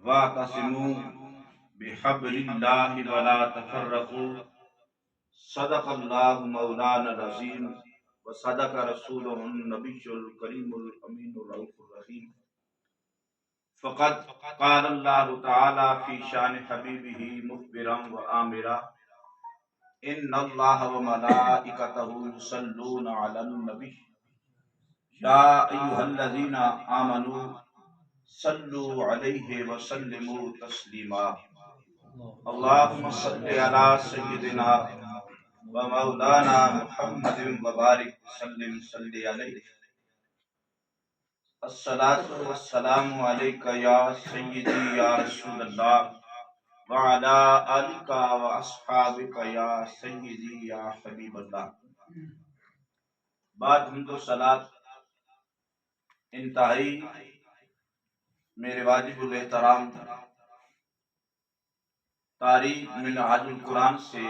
واعتصموا بحبل اللہ ولا تفرقوا صدق اللہ مولانا العظیم وصدق رسولہ النبی الکریم الامین الرؤوف الرحیم فقد قال اللہ تعالی فی شان حبیبہ مخبرا وآمرا ان اللہ وملائکتہ یصلون علی النبی یا ایھا الذین آمنوا صلوا علیہ وسلموا تسلیما اللہم صلی علی سیدنا و مولانا محمد وبارک وسلم صلی علیہ الصلاۃ والسلام علیک یا سیدی یا رسول اللہ وعلی آلک و اصحابک یا سیدی یا حبیب اللہ۔ بعد حمد و صلاۃ انتہائی میرے واجب الاحترام تاریخ منہاج القرآن سے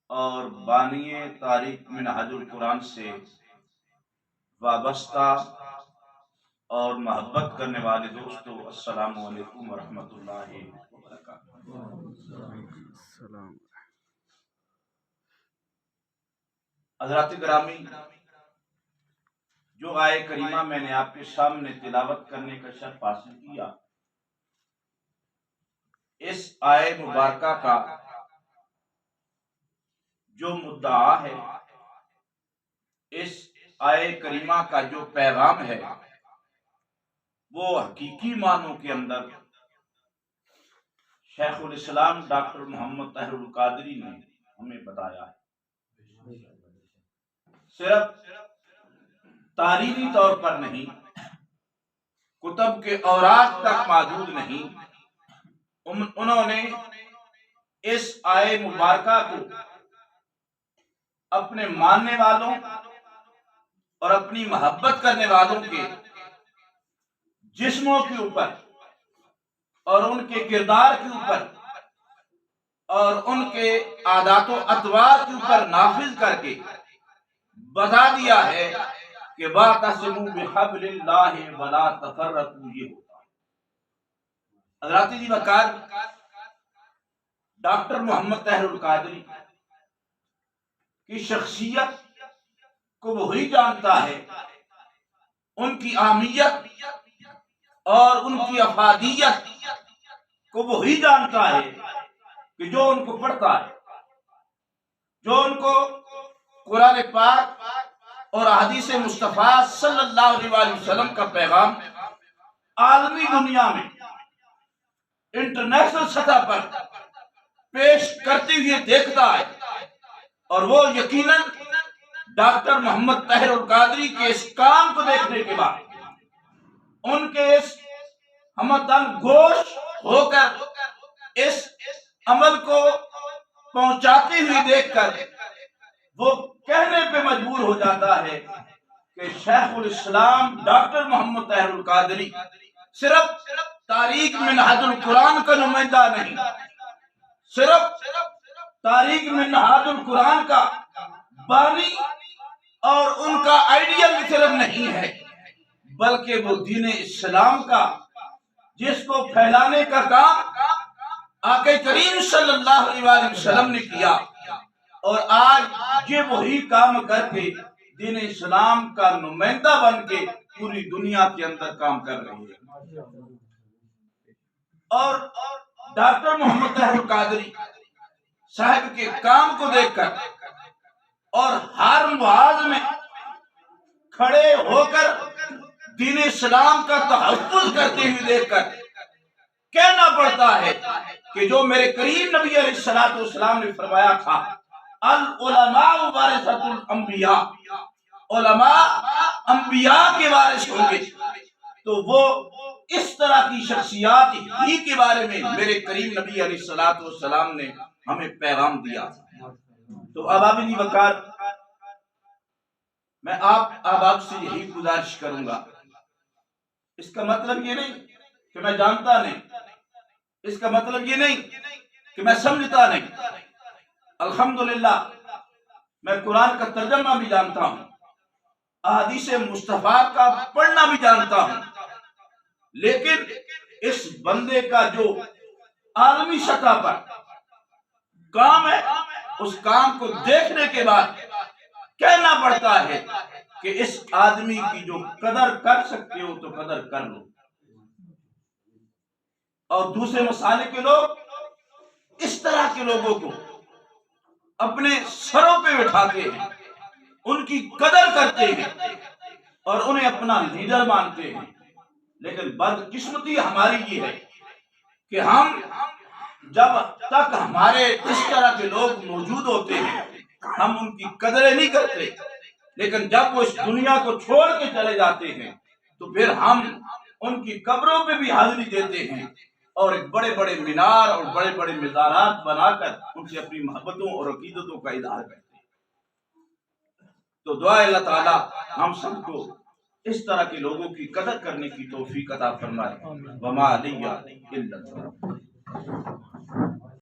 اور بانی تاریخ منہاج القرآن سے وابستہ اور محبت کرنے والے دوستو، السلام علیکم ورحمۃ اللہ وبرکاتہ۔ حضرات گرامی، جو آیے کریمہ میں نے آپ کے سامنے تلاوت کرنے کا شرف حاصل کیا، اس آیے مبارکہ کا جو مدعا ہے، اس آیے کریمہ کا جو پیغام ہے، وہ حقیقی معنوں کے اندر شیخ الاسلام ڈاکٹر محمد طاہر القادری نے ہمیں بتایا ہے۔ صرف تاریخی طور پر نہیں، کتب کے اوراق تک موجود نہیں، انہوں نے اس آیے مبارکہ کو اپنے ماننے والوں اور اپنی محبت کرنے والوں کے جسموں کے اوپر اور ان کے کردار کے اوپر اور ان کے عادات و اطوار کے اوپر نافذ کر کے بتا دیا ہے کہ واعتصموا بحبل اللہ ولا تفرقوا، یہ ہوتا ہے۔ حضرات جی وقار، ڈاکٹر محمد طاہر القادری کی شخصیت کو وہی جانتا ہے، ان کی اہمیت اور ان کی افادیت کو وہی جانتا ہے کہ جو ان کو پڑھتا ہے، جو ان کو قرآن پاک اور احادیث مصطفیٰ صلی اللہ علیہ وسلم کا پیغام عالمی دنیا میں انٹرنیشنل سطح پر پیش کرتے ہوئے دیکھتا ہے، اور وہ یقیناً ڈاکٹر محمد طاہر القادری کے اس کام کو دیکھنے کے بعد، ان کے اس ہمدن گوش ہو کر اس عمل کو پہنچاتے ہوئے دیکھ کر وہ کہنے پہ مجبور ہو جاتا ہے کہ شیخ الاسلام ڈاکٹر محمد طاہر القادری صرف تاریخ منہاج القرآن کا نمائندہ نہیں، صرف تاریخ منہاج القرآن کا بانی اور ان کا آئیڈیل بھی صرف نہیں ہے، بلکہ وہ دین اسلام کا، جس کو پھیلانے کا کام آقا کریم صلی اللہ علیہ وسلم نے کیا، اور آج یہ وہی کام کر کے دین اسلام کا نمائندہ بن کے پوری دنیا کے اندر کام کر رہی ہے۔ اور ڈاکٹر محمد طاہر القادری صاحب کے کام کو دیکھ کر اور ہر محاذ میں کھڑے ہو کر دین اسلام کا تحفظ کرتے ہوئے دیکھ کر کہنا پڑتا ہے کہ جو میرے کریم نبی علیہ الصلوۃ والسلام نے فرمایا تھا، العلماء ورثۃ الانبیاء، علماء انبیاء کے وارث ہوں گے، تو وہ اس طرح کی شخصیات ہی کے بارے میں میرے کریم نبی علیہ الصلوۃ والسلام نے ہمیں پیغام دیا تھا۔ تو ابابی وقار، میں آپ سے یہی گزارش کروں گا، اس کا مطلب یہ نہیں کہ میں جانتا نہیں، اس کا مطلب یہ نہیں کہ میں سمجھتا نہیں۔ الحمدللہ میں قرآن کا ترجمہ بھی جانتا ہوں، احادیث مصطفیٰ کا پڑھنا بھی جانتا ہوں، لیکن اس بندے کا جو عالمی سطح پر کام ہے اس کام کو دیکھنے کے بعد کہنا پڑتا ہے کہ اس آدمی کی جو قدر کر سکتے ہو تو قدر کر لو. اور دوسرے مسالے کے لوگ اس طرح کے لوگوں کو اپنے سروں پہ بٹھاتے ہیں، ان کی قدر کرتے ہیں اور انہیں اپنا لیڈر مانتے ہیں. لیکن بدقسمتی ہماری یہ ہے کہ ہم جب تک ہمارے اس طرح کے لوگ موجود ہوتے ہیں ہم ان کی قدریں نہیں کرتے، لیکن جب وہ اس دنیا کو چھوڑ کے چلے جاتے ہیں تو پھر ہم ان کی قبروں پہ بھی حاضری دیتے ہیں اور ایک بڑے بڑے مینار اور بڑے بڑے مزارات بنا کر ان سے اپنی محبتوں اور عقیدتوں کا اظہار کرتے ہیں. تو دعا اللہ تعالی ہم سب کو اس طرح کے لوگوں کی قدر کرنے کی توفیق عطا فرمائے. وما علیہ الا البلاغ.